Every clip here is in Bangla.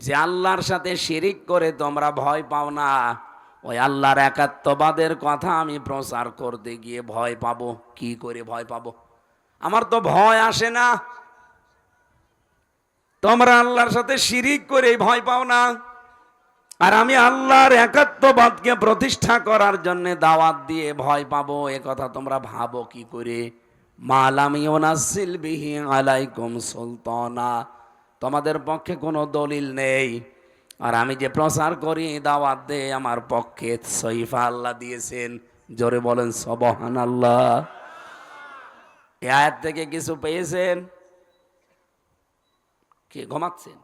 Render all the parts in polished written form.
যে আল্লাহর সাথে শিরিক করে তোমরা ভয় পাও না, ওই আল্লাহর একাত্মবাদের কথা আমি প্রচার করতে গিয়ে ভয় পাবো। কি করে ভয় পাবো? আমার তো ভয় আসে না। তোমরা আল্লাহর সাথে শিরিক করে ভয় পাও না, আর আমি আল্লাহর একাত্মবাদকে প্রতিষ্ঠা করার জন্য দাওয়াত দিয়ে ভয় পাবো। এ কথা তোমরা ভাবো কি করে? মালাম ইউনাজ্জিল বিহি আলাইকুম সুলতানা, তোমাদের পক্ষে কোনো দলিল নেই, আর আমি যে প্রচার করি দাওয়াত দে আমার পক্ষে সহিফা আল্লাহ দিয়েছেন। জোরে বলেন সুবহানাল্লাহ। এই আয়াত থেকে কিছু পেয়েছেন? কি ঘুমাচ্ছেন?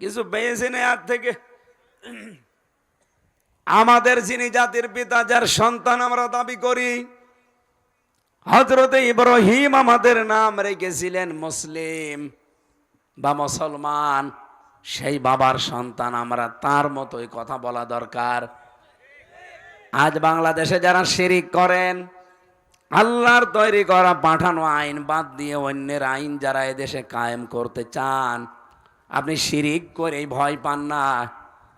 কিছু পেয়েছেন এই আয়াত থেকে? আমাদের যিনি জাতির পিতা, যার সন্তান আমরা দাবি করি, হযরতে ইব্রাহিম আমাদের নাম রেখেছিলেন মুসলিম বা মুসলমান, সেই বাবার সন্তান আমরা, তার মতোই কথা বলা দরকার। আজ বাংলাদেশে যারা শিরিক করেন, আল্লাহর তৈরি করা পাঠানো আইন বাদ দিয়ে অন্যের আইন যারা এদেশে কায়েম করতে চান, আপনি শিরিক করে ভয় পান না,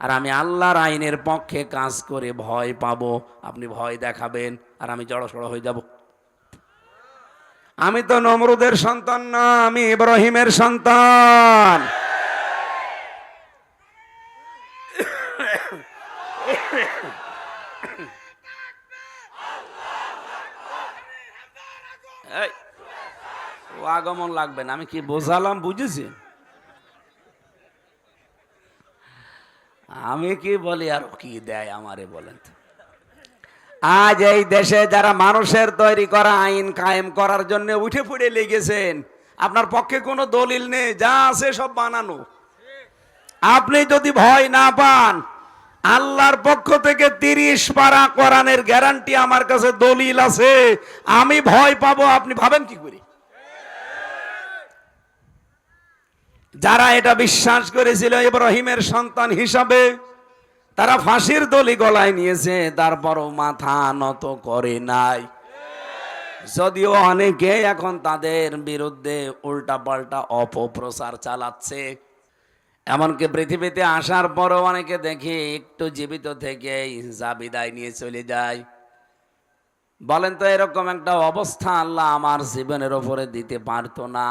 আর আমি আল্লাহর আইনের পক্ষে কাজ করে ভয় পাবো। আপনি ভয় দেখাবেন আর আমি জড়সড় হয়ে যাব। আমি তো নমরুদের সন্তান না, আমি ইব্রাহিমের সন্তান। এই, ও আগমন লাগবে না, আমি কি বোঝালাম বুঝেছি? আমি কি বলি আর কি দেয় আমারে বলেন তো? আজ এই দেশে যারা মানুষের তৈরি করা আইন কায়েম করার জন্য উঠে পড়ে লেগেছেন, আপনার পক্ষে কোনো দলিল নেই, যা আছে সব বানানো। আপনি যদি ভয় না পান, আল্লাহর পক্ষ থেকে 30 পারা কোরআনের গ্যারান্টি আমার কাছে দলিল আছে, আমি ভয় পাবো আপনি ভাবেন কি করে? যারা এটা বিশ্বাস করেছিল ইব্রাহিমের সন্তান হিসাবে, তারা ফাঁসির দড়ি গলায় নিয়েছে, তারপরও মাথা নত করে নাই। যদিও অনেকে এখন তাদের বিরুদ্ধে উল্টাপাল্টা অপপ্রচার চালাচ্ছে, এমনকি পৃথিবীতে আসার পরও অনেকে দেখি একটু জীবিত থেকে যা বিদায় নিয়ে চলে যায়। বলেন তো, এরকম একটা অবস্থা আল্লাহ আমার জীবনের ওপরে দিতে পারতো না?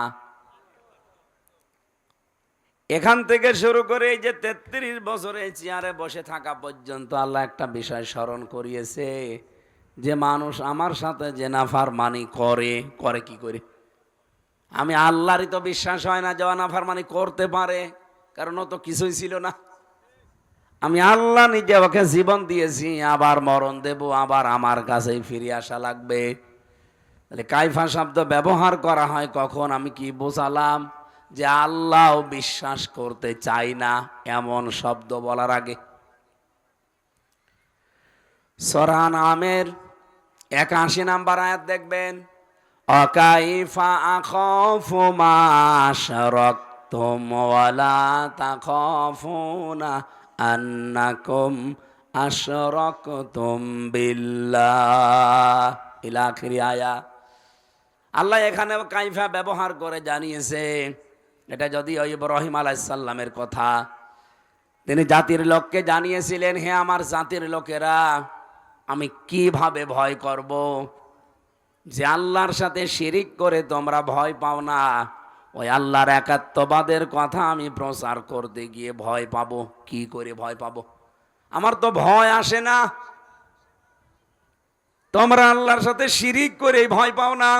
এখান থেকে শুরু করে এই যে 33 বছরে চেয়ারে বসে থাকা পর্যন্ত আল্লাহ একটা বিষয় স্মরণ করিয়েছে, যে মানুষ আমার সাথে যে নাফরমানি করে, করে কি করে? আমি আল্লাহরই তো বিশ্বাস হয় না যে নাফরমানি করতে পারে, কারণ ও তো কিছুই ছিল না। আমি আল্লাহ নিজে ওকে জীবন দিয়েছি, আবার মরণ দেব, আবার আমার কাছেই ফিরে আসা লাগবে। তাহলে কাইফা শব্দ ব্যবহার করা হয় কখন? আমি কি বোঝালাম? যে আল্লাহ বিশ্বাস করতে চাই না এমন শব্দ বলার আগে। সূরা আনআমের 81 নাম্বার আয়াত দেখবেন, অকাইফা আখাফু মা আশরাকতুম ওয়ালা তাখাফুনা আন্নাকুম আশরাকতুম বিল্লাহ ইলা আখিরি আয়া। আল্লাহ এখানে কাইফা ব্যবহার করে জানিয়েছে, এটা যদিও ইব্রাহিম আলাইহিস সালামের কথা। তিনি জাতির লোককে জানিয়েছিলেন, হে আমার জাতির লোকেরা, আমি কিভাবে ভয় করব? যে আল্লাহর সাথে শিরিক করে তোমরা ভয় পাও না, ওই আল্লাহর একাত্মবাদের কথা আমি প্রচার করতে গিয়ে ভয় পাবো। কি করে ভয় পাবো? আমার তো ভয় আসে না। তোমরা আল্লাহর সাথে শিরিক করে ভয় পাও না,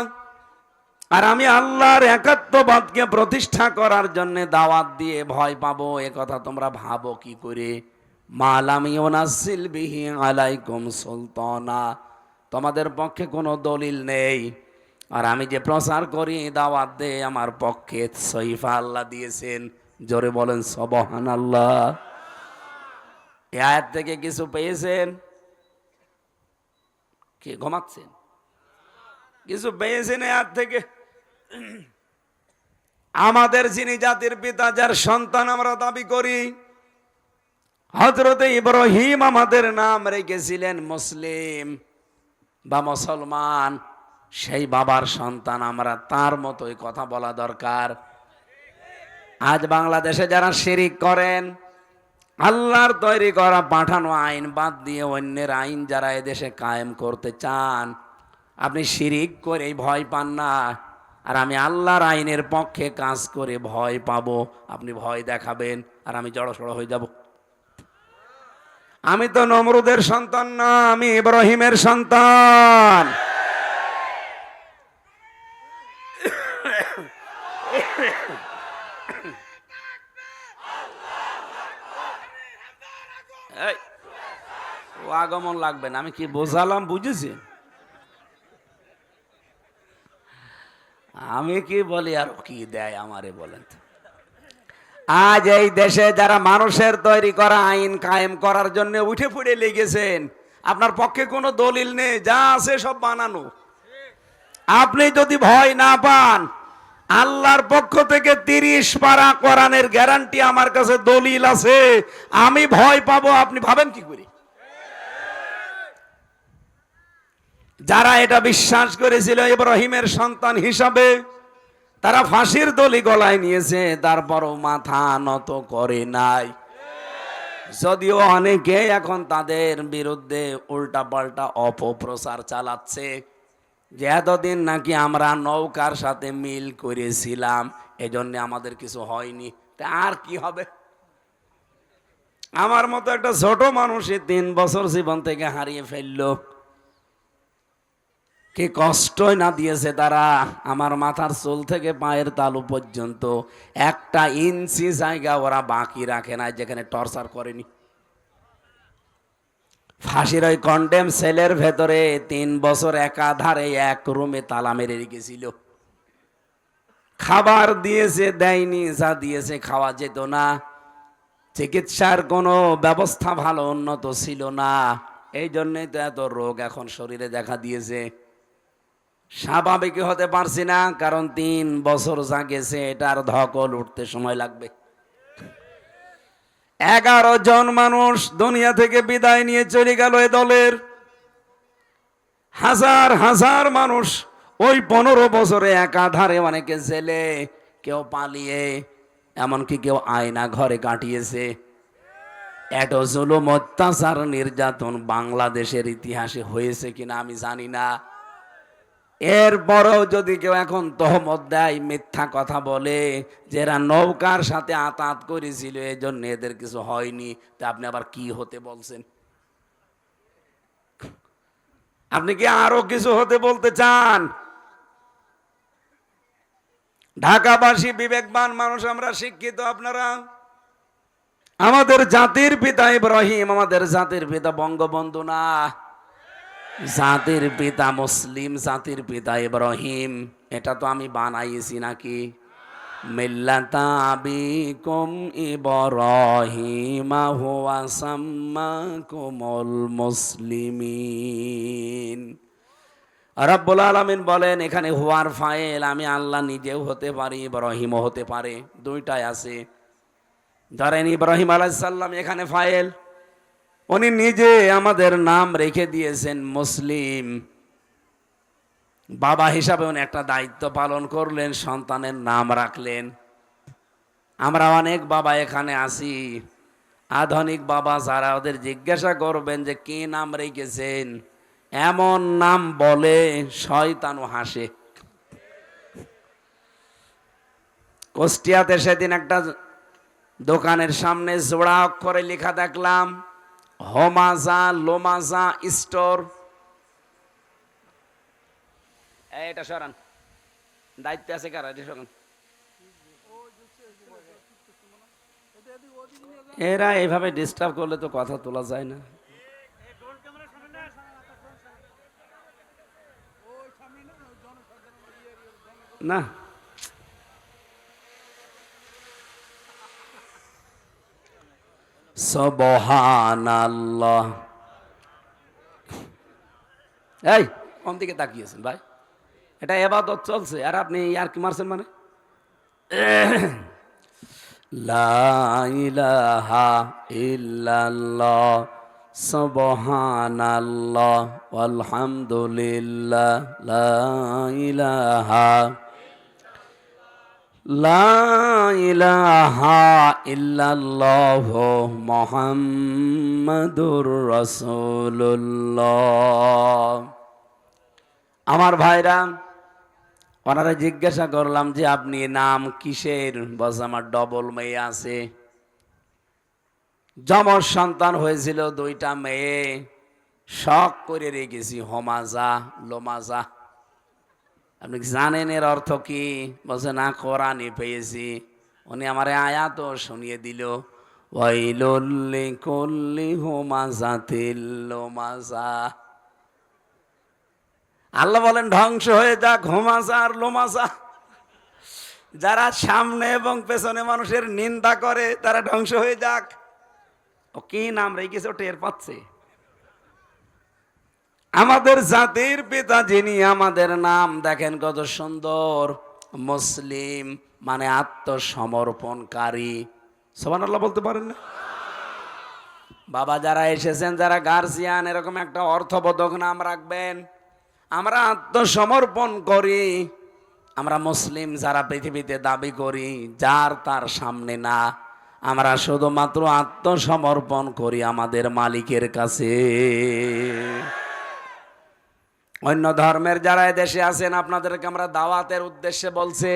আর আমি আল্লাহর একাত্মবাদকে প্রতিষ্ঠা করার জন্য দাওয়াত দিয়ে ভয় পাবো। এ কথা তোমরা ভাবো কি করে? মালাম ইউনাজ্জিল বিহি আলাইকুম সুলতানা, তোমাদের পক্ষে কোনো দলিল নেই, আর আমি যে প্রচার করি দাওয়াত দে আমার পক্ষে সহিফা আল্লাহ দিয়েছেন। জোরে বলেন সুবহানাল্লাহ। এই আয়াত থেকে কিছু পেয়েছেন? কি ঘুমাচ্ছেন? কিছু পেয়েছেন এই আয়াত থেকে? আমাদের যিনি জাতির পিতা, যার সন্তান আমরা দাবি করি, হযরতে ইব্রাহিম আমাদের নাম রেখেছিলেন মুসলিম বা মুসলমান, সেই বাবার সন্তান আমরা, তার মতোই কথা বলা দরকার। আজ বাংলাদেশে যারা শিরিক করেন, আল্লাহর তৈরি করা পাঠানো আইন বাদ দিয়ে অন্যের আইন যারা এদেশে কায়েম করতে চান, আপনি শিরিক করে ভয় পান না, আর আমি আল্লাহর আইনের পক্ষে কাজ করে ভয় পাবো। আপনি ভয় দেখাবেন আর আমি জড়সড় হয়ে যাব। আমি তো নমরুদের সন্তান না, আমি ইব্রাহিমের সন্তান। ও আগমন লাগবে না, আমি কি বোঝালাম বুঝেছি? আমি কি বলি আর কি দেয় আমারে বলেন তো। আজ এই দেশে যারা মানুষের তৈরি করা আইন কায়েম করার জন্য উঠে পড়ে লেগেছেন, আপনার পক্ষে কোনো দলিল নেই, যা আছে সব বানানো। আপনি যদি ভয় না পান, আল্লাহর পক্ষ থেকে 30 পারা কোরআনের গ্যারান্টি আমার কাছে দলিল আছে, আমি ভয় পাবো আপনি ভাবেন কি করে? যারা এটা বিশ্বাস করেছিল ইব্রাহিমের সন্তান হিসাবে, তারা ফাঁসির দড়ি গলায় নিয়েছে, তারপরও মাথা নত করে নাই। যদিও অনেকে এখন তাদের বিরুদ্ধে উল্টাপাল্টা অপপ্রচার চালাচ্ছে যে এতদিন নাকি আমরা নৌকার সাথে মিল করেছিলাম, এজন্য আমাদের কিছু হয়নি। তা আর কি হবে? আমার মতো একটা ছোট মানুষই 3 বছর জীবন থেকে হারিয়ে ফেললো, কি কষ্টই না দিয়েছে তারা। আমার মাথার চুল থেকে পায়ের তালু পর্যন্ত 1 ইঞ্চি জায়গা ওরা বাকি রাখে না যেখানে টর্চার করেনি। ফাঁসির ওই কন্ডেম সেলের ভেতরে 3 বছর একাধারে এক রুমে তালা মেরে রেখেছিল। খাবার দিয়েছে, দেয়নি, যা দিয়েছে খাওয়া যেত না। চিকিৎসার কোনো ব্যবস্থা ভালো উন্নত ছিল না, এই জন্যই তো এত রোগ এখন শরীরে দেখা দিয়েছে। স্বাভাবিক হতে পারছি না, কারণ 3 বছর যা গেছে এটার ধকল উঠতে সময় লাগবে। 11 জন মানুষ দুনিয়া থেকে বিদায় নিয়ে চলে গেল এ দলের। হাজার হাজার মানুষ ওই 15 বছরে একাধারে, অনেকে জেলে, কেউ পালিয়ে, এমনকি কেউ আয়না ঘরে কাটিয়েছে। এত জুলুম, অত্যাচার, নির্যাতন বাংলাদেশের ইতিহাসে হয়েছে কিনা আমি জানি না। এরপরেও যদি কেউ এখন তহমত দেয়, মিথ্যা কথা বলে যে এরা নৌকার সাথে আতাত করেছিল এই জন্য এদের কিছু হয়নি, তা আপনি আবার কি হতে বলছেন? আপনি কি আরো কিছু হতে বলতে চান? ঢাকাবাসী বিবেকবান মানুষ, আমরা শিক্ষিত, আপনারা। আমাদের জাতির পিতা ইব্রাহিম, আমাদের জাতির পিতা বঙ্গবন্ধু না, জাতির পিতা মুসলিম, জাতির পিতা ইব্রাহিম। এটা তো আমি বানাইছি নাকি? মিল্লাতা আবিকুম ইব্রাহিম হুয়া সাম্মাকুমুল মুসলিমিন। রব্বুল আলামিন বলেন এখানে হুয়ার ফাইল, আমি আল্লাহ নিজেও হতে পারি, ইব্রাহিমও হতে পারে, দুইটাই আছে। ধরেন ইব্রাহিম আলাইহিস সালাম এখানে ফাইল, উনি নিজে আমাদের নাম রেখে দিয়েছেন মুসলিম। বাবা হিসাবে উনি একটা দায়িত্ব পালন করলেন, সন্তানের নাম রাখলেন। আমরা অনেক বাবা এখানে আছি, আধুনিক বাবা যারা, ওদের জিজ্ঞাসা করবেন যে কি নাম রেখেছেন, এমন নাম বলে শয়তানও হাসে। কুষ্টিয়াতে সেদিন একটা দোকানের সামনে জোড়া অক্ষরে লেখা দেখলাম, হোমাজা লোমাজা স্টোর। এটা সরান, দায়িত্ব আছে কারা, এটা সরান। এরা এইভাবে ডিস্টার্ব করলে তো কথা তোলা যায় না। না, সুবহানাল্লাহ। এই কোন দিকে তাকিয়েছেন ভাই? এটা ইবাদত চলছে আর আপনি আর কি মারছেন মানে? লা ইলাহা ইল্লাল্লাহ সুবহানাল্লাহ ওয়ালহামদুলিল্লাহ লা ইলাহা লা ইলাহা ইল্লাল্লাহ মুহাম্মাদুর রাসূলুল্লাহ। আমার ভাইরা, ওনারা জিজ্ঞাসা করলাম যে আপনি নাম কিসের? বলছে আমার ডবল মেয়ে আছে, যমজ সন্তান হয়েছিল, 2টা মেয়ে, শখ করে রেখেছি হমাজা লোমাজা। আপনি কি জানেন এর অর্থ কি? বলছে না, কোরআনে পেয়েছি। উনি আমার আয়াত শুনিয়ে দিল, ওয়াইলুল লিকুল্লি হুমাজাতিল লুমাজা। আল্লাহ বলেন ধ্বংস হয়ে যাক হুমাজা আর লোমাজা। যারা সামনে এবং পেছনে মানুষের নিন্দা করে তারা ধ্বংস হয়ে যাক। ও কি নাম রেখেছে টের পাচ্ছে? আমাদের জাতির পিতা যিনি, আমাদের নাম দেখেন কত সুন্দর, মুসলিম মানে আত্মসমর্পণকারী। সুবহানাল্লাহ বলতে পারেন না? বাবা যারা এসেছেন, যারা গার্জিয়ান, এরকম একটা অর্থবোধক নাম রাখবেন। আমরা আত্মসমর্পণ করি, আমরা মুসলিম যারা পৃথিবীতে দাবি করি, যার তার সামনে না, আমরা শুধুমাত্র আত্মসমর্পণ করি আমাদের মালিকের কাছে। অন্য ধর্মের যারা এদেশে আছেন, আপনাদেরকে আমরা দাওয়াতের উদ্দেশ্যে বলছি।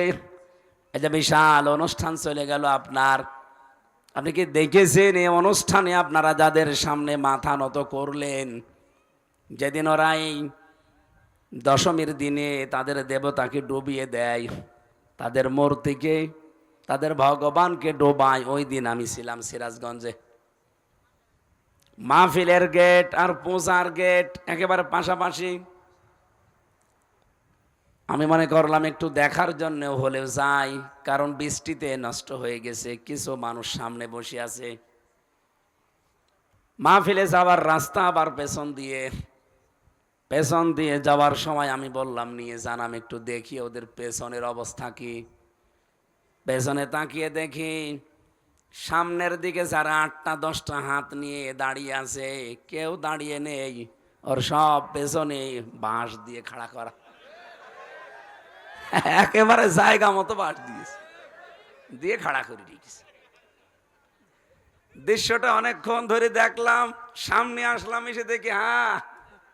এই যে বিশাল অনুষ্ঠান চলে গেল আপনার, আপনি কি দেখেছেন এই অনুষ্ঠানে আপনারা যাদের সামনে মাথা নত করলেন? যেদিন ওরা এই দশমীর দিনে তাদের দেবতাকে ডুবিয়ে দেয়, তাদের মূর্তিকে, তাদের ভগবানকে ডোবায়, ওই দিন আমি ছিলাম সিরাজগঞ্জে। মাহফিলের গেট আর পূজার গেট একেবারে পাশাপাশি। আমি মনে করলাম একটু দেখার জন্য হলেও যাই, কারণ বৃষ্টিতে নষ্ট হয়ে গেছে, কিছু মানুষ সামনে বসে আছে। মাহফিলে যাওয়ার রাস্তা আবার পেছন দিয়ে যাওয়ার সময় আমি বললাম নিয়ে যান, আমি একটু দেখি ওদের পেছনের অবস্থা কি। পেছনে তাকিয়ে দেখি সামনের দিকে যারা 8টা 10টা হাত নিয়ে দাঁড়িয়ে আছে, কেউ দাঁড়িয়ে নেই, ওর সব পেছনে বাঁশ দিয়ে খাড়া করা, একেবারে জায়গা মতো বাঁশ দিয়ে খাড়া করে রেখেছে। দৃশ্যটা অনেকক্ষণ ধরে দেখলাম, সামনে আসলাম, এসে দেখি হ্যাঁ,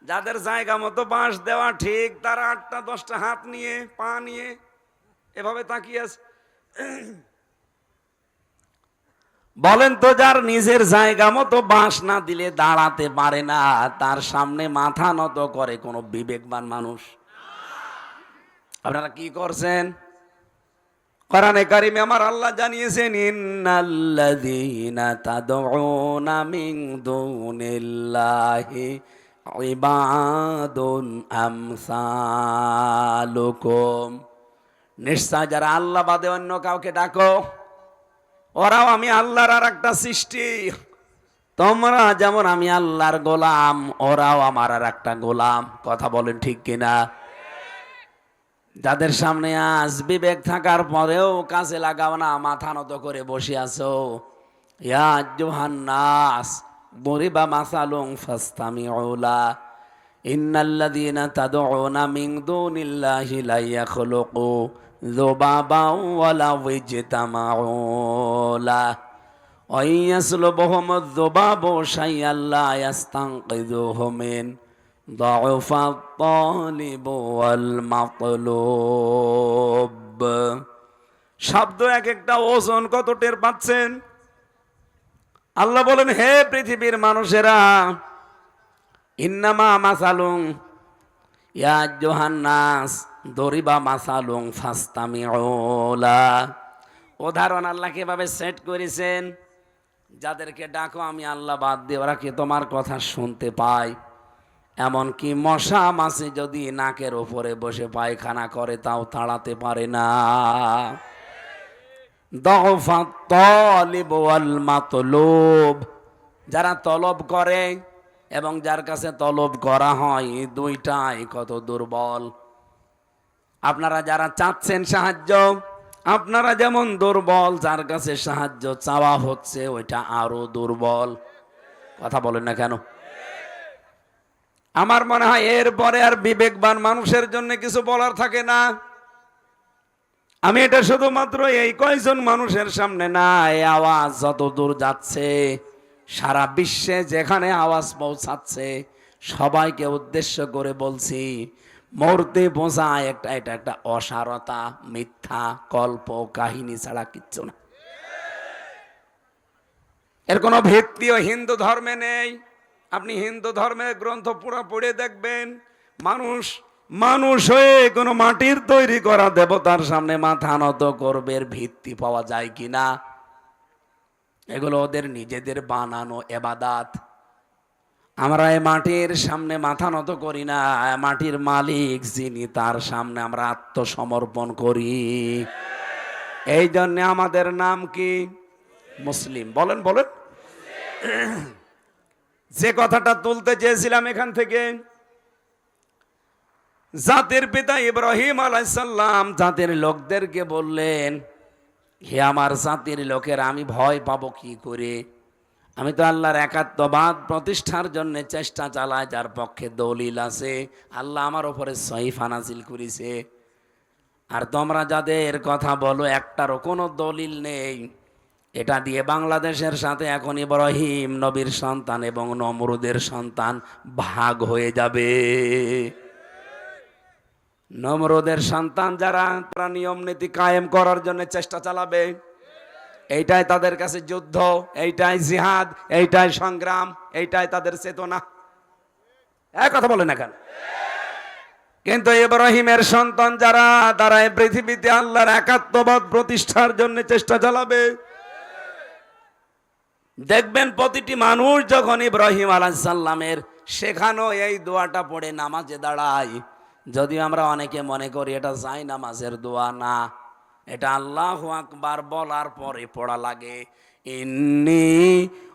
যাদের জায়গা মতো বাঁশ দেওয়া ঠিক, তারা 8টা 10টা হাত নিয়ে পা নিয়ে এভাবে তাকিয়ে আছে। বলেন তো, যার নিজের জায়গা মতো বাঁশ না দিলে দাঁড়াতে পারে না, তার সামনে মাথা নত করে কোন বিবেকবান মানুষ? আপনারা কি করছেন? কোরআনে কারিমে আমার আল্লাহ জানিয়েছেন, ইন্নাল্লাযীনা তাদউনা মিন দুনিল্লাহি ইবাদুন আমসালুকুম। নিশ্চয় যারা আল্লাহ বাদে অন্য কাউকে ডাকো, ওরাও আমি আল্লাহর আর একটা সৃষ্টি। তোমরা যেমন আমি আল্লাহর গোলাম, ওরাও আমার আর একটা গোলাম। কথা বলেন ঠিক কিনা? যাদের সামনে আজ বিবেক থাকার পরেও কাজে লাগাও না, মাথা নত করে বসে আছো। ইয়া আইয়ুহান নাস বুরিবা মাসালুন ফাসতামিউ লা ইন্নাল্লাযীনা তাদউনা মিন দুনিল্লাহি লা ইয়াখলুকু যুবাবান ওয়ালাউ ইজতামাউ লা ওয়া ইয়াসলুবহুমুয যুবাবু শাইআন লা ইয়াস্তানকিযুহু মিন দাউফাত তালিব ওয়াল মাতলুব। শব্দ এক একটা ওজন কত টের পাচ্ছেন? আল্লাহ বলেন, হে পৃথিবীর মানুষেরা, ইন্নামা মাসালুন ইয়া আইয়ুহান নাস দরিবা মাসালুন ফাসতামিউ লা। উদাহরণ আল্লাহ কিভাবে সেট করেছেন, যাদেরকে ডাকো আমি আল্লাহ বাদ দিয়ে, ওরা কি তোমার কথা শুনতে পায়? এমনকি মশা মাছি যদি নাকের উপরে বসে পায়খানা করে তাও তাড়াতে পারে না। দাউফাত তালিব ওয়াল মাতলুব, যারা তলব করে এবং যার কাছে তলব করা হয়, দুইটাই কত দুর্বল। আপনারা যারা চাচ্ছেন সাহায্য, আপনারা যেমন দুর্বল, যার কাছে সাহায্য চাওয়া হচ্ছে ওইটা আরো দুর্বল। কথা বলেন না কেন? আমার মনে হয় এরপরে আর বিবেকবান মানুষের জন্য কিছু বলার থাকে না। আমি এটা শুধুমাত্র এই কয়জন মানুষের সামনে না, এই আওয়াজ যত দূর যাচ্ছে সারা বিশ্বে যেখানে আওয়াজ পৌঁছাচ্ছে সবাইকে উদ্দেশ্য করে বলছি, মূর্তি পূজা এটা একটা অসারতা, মিথ্যা কল্প কাহিনী ছাড়া কিচ্ছু না। এর কোনো ভিত্তিও হিন্দু ধর্মে নেই। আপনি হিন্দু ধর্মের গ্রন্থ পুরো পড়ে দেখবেন, মানুষ হয়ে কোনো মাটির তৈরি করা দেবতার সামনে মাথা নত করবে, এর ভিত্তি পাওয়া যায় কিনা? এগুলো ওদের নিজেদের বানানো এবাদাত। আমরা এই মাটির সামনে মাথা নত করি না, মাটির মালিক যিনি তার সামনে আমরা আত্মসমর্পণ করি। এই জন্য আমাদের নাম কি? মুসলিম। বলেন বলেন। যে কথাটা তুলতে চেয়েছিলাম এখান থেকে, জাতির পিতা ইব্রাহিম আলাইহিস সালাম জাতির লোকদেরকে বললেন, হে আমার জাতির লোকের, আমি ভয় পাবো কি করে? আমি তো আল্লাহর একাত্মবাদ প্রতিষ্ঠার জন্য চেষ্টা চালাই, যার পক্ষে দলিল আছে। আল্লাহ আমার উপরে সহিফা নাজিল করেছে। আর তোমরা যাদের কথা বলো একটারও কোনো দলিল নেই, এটা দিয়ে বাংলাদেশের সাথে এখন ইব্রাহিম নবীর সন্তান এবং নমরুদের সন্তান ভাগ হয়ে যাবে। নমরুদের সন্তান যারা, তারা নিয়ম নীতি কায়েম করার জন্য চেষ্টা চালাবে। এইটাই তাদের কাছে যুদ্ধ, এইটাই জিহাদ, এইটাই সংগ্রাম, এইটাই তাদের চেতনা। এক কথা বলে না কেন? কিন্তু ইব্রাহিমের সন্তান যারা, তারা এই পৃথিবীতে আল্লাহর একাত্মবাদ প্রতিষ্ঠার জন্য চেষ্টা চালাবে। দেখবেন প্রতিটি মানুষ যখন ইব্রাহিম আলাইহিস সালামের শেখানো এই দোয়াটা পড়ে নামাজে দাঁড়ায়, যদিও আমরা অনেকে মনে করি এটা যাই নামাজের দোয়া না, এটা আল্লাহু আকবার বলার পরে পড়া লাগে। ইন্নী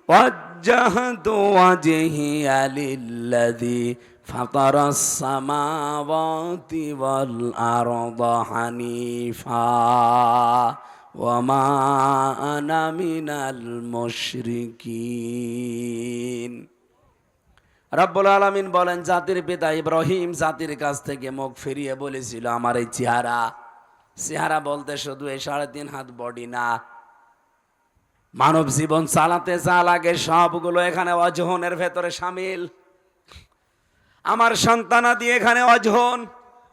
ওয়াজ্জাহতু ওয়াজহিয়া লিল্লাযী ফাতারাস সামাওয়াতি ওয়াল আরদা হানিফা ওয়া মা আনা মিনাল মুশরিকিন। রব্বুল আলামিন বলেন, জাতির পিতা ইব্রাহিম জাতির কাছ থেকে মুখ ফিরিয়ে বলেছিল, আমার এই চেহারা বলতে শুধু এই 3.5 হাত বডি না, মানব জীবন চালাতে যা লাগে সবগুলো এখানে অজহনের ভেতরে সামিল। আমার সন্তানাদি এখানে অজহন,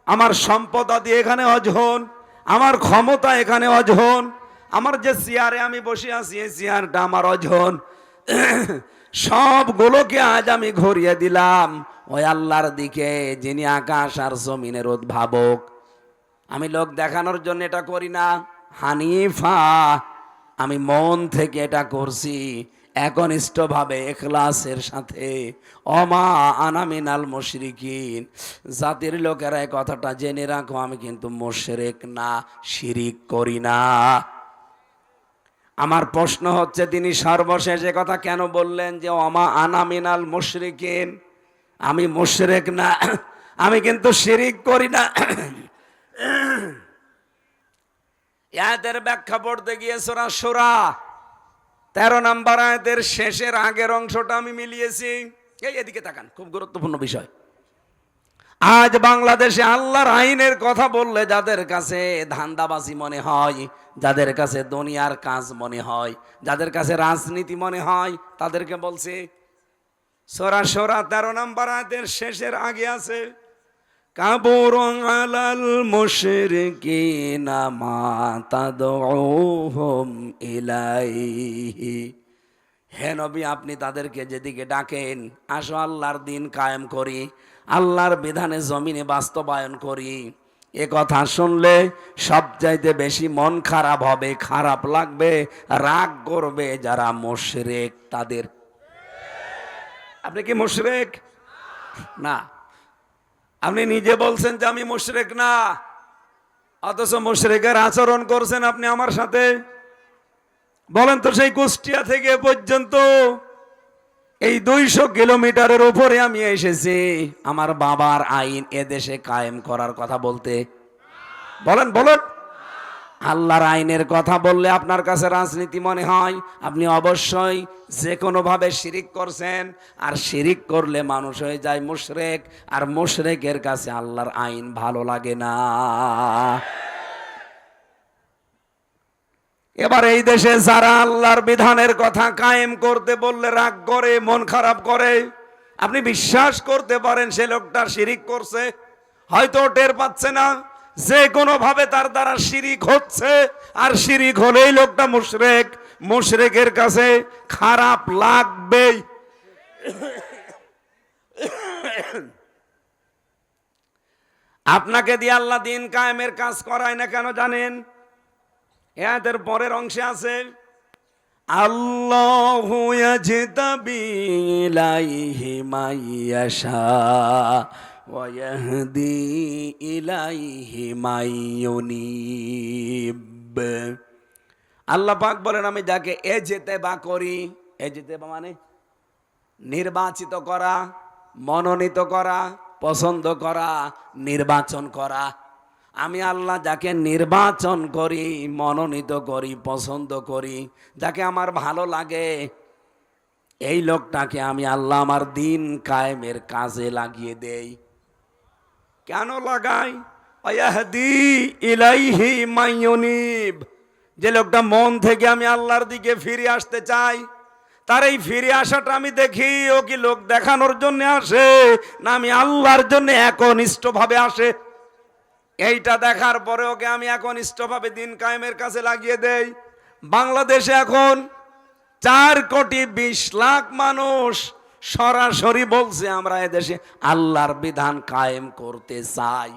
আমার সম্পদাদি এখানে অজহন, আমার ক্ষমতা এখানে অজহন, আমার যে চেয়ারে আমি বসে আছি এই চেয়ারটা আমার অজহন। সবগুলোকে আজ আমি ঘুরিয়ে দিলাম ওই আল্লাহর দিকে, যিনি আকাশ আর জমিনের উদ্ভাবক। আমি লোক দেখানোর জন্য এটা করি না, হানিফা, আমি মন থেকে এটা করছি একনিষ্ঠভাবে, ইখলাসের সাথে। ওমা আনা মিনাল মুশরিকিন। জাতির লোকেরা এই কথাটা জেনে রাখো, আমি কিন্তু মুশরিক না, শিরিক করি না। আমার প্রশ্ন হচ্ছে, তিনি সর্বশেষ এ কথা কেন বললেন যে ওমা আনা মিনাল মুশরিকিন? আমি মুশরিক না, আমি কিন্তু শিরিক করি না। আয়াতের ব্যাখ্যা পড়তে গিয়ে সূরা শূরা 13 নম্বর আয়াতের শেষের আগের অংশটা আমি মিলিয়েছি। এদিকে তাকান, খুব গুরুত্বপূর্ণ বিষয়। আজ বাংলাদেশে আল্লাহর আইনের কথা বললে যাদের কাছে ধান্দাবাজি মনে হয়, যাদের কাছে দুনিয়ার কাজ মনে হয়, যাদের কাছে রাজনীতি মনে হয়, তাদেরকে বলছে সূরা শূরা 13 নম্বর আয়াতের শেষের আগে আছে, কাবুরু আলাল মুশরিকিনা মা তাদউহুম ইলাইহি। হে নবী, আপনি তাদেরকে যেদিকে ডাকেন, আসো আল্লাহর দিন কায়েম করি, আল্লাহর বিধানে জমিনে বাস্তবায়ন করি, এ কথা শুনলে সবচাইতে বেশি মন খারাপ হবে, খারাপ লাগবে, রাগ করবে যারা মুশরিক তাদের। আপনি কি মুশরিক? না। আপনি নিজে বলছেন যে আমি মুশরিক না, অথচ মুশরিকের আচরণ করছেন আপনি আমার সাথে। বলেন তো, সেই কুষ্টিয়া থেকে পর্যন্ত এই 200 কিলোমিটারের উপরে আমি এসেছি আমার বাবার আইন এদেশে কায়েম করার কথা বলতে। বলেন বলেন। আল্লাহর আইনের কথা বললে আপনার কাছে রাজনীতি মনে হয়, আপনি অবশ্যই যে কোনোভাবে শিরিক করছেন। আর শিরিক করলে মানুষ হয়ে যায় মুশরিক, আর মুশরিকের কাছে আল্লাহর আইন ভালো লাগে না। এবার এই দেশে যারা আল্লাহর বিধানের কথা কায়েম করতে বললে রাগ করে, মন খারাপ করে, আপনি বিশ্বাস করতে পারেন সে লোকটা শিরিক করছে, হয়তো টের পাচ্ছে না, যে কোনো ভাবে তার দ্বারা শিরিক হচ্ছে, আর শিরিক হলেই লোকটা মুশরিক, মুশরিকের কাছে খারাপ লাগবেই। আপনাকে দিয়ে আল্লাহ দিন কায়েমের কাজ করায় না কেন জানেন? এর পরের অংশে আছে, আল্লাহু ইয়াজতাবি ইলাইহি মাইয়াশা ওয়া ইয়াহদি ইলাইহি মাইয়ুনিব। আল্লাহ পাক বলেন, আমি যাকে এজতেবা করি, এজতেবা মানে নির্বাচিত করা, মনোনীত করা, পছন্দ করা, নির্বাচন করা। আমি আল্লাহ যাকে নির্বাচন করি, মনোনীত করি, পছন্দ করি, যাকে আমার ভালো লাগে, এই লোকটাকে আমি আল্লাহ আমার দিন কায়েমের কাজে লাগিয়ে দেই। কেন লাগাই? ওয়াহদি ইলাইহি মাইয়ুনিব। যে লোকটা মন থেকে আমি আল্লাহর দিকে ফিরে আসতে চাই, তার এই ফিরে আসাটা আমি দেখি ও কি লোক দেখানোর জন্য আসে না আমি আল্লাহর জন্য একনিষ্ঠভাবে আসে। এইটা দেখার পরে ওকে আমি একনিষ্ঠভাবে দিন কায়েমের কাছে লাগিয়ে দেই। বাংলাদেশে এখন 4,20,00,000 মানুষ সরাসরি বলছে আমরা এদেশে আল্লাহর বিধান কায়েম করতে চাই।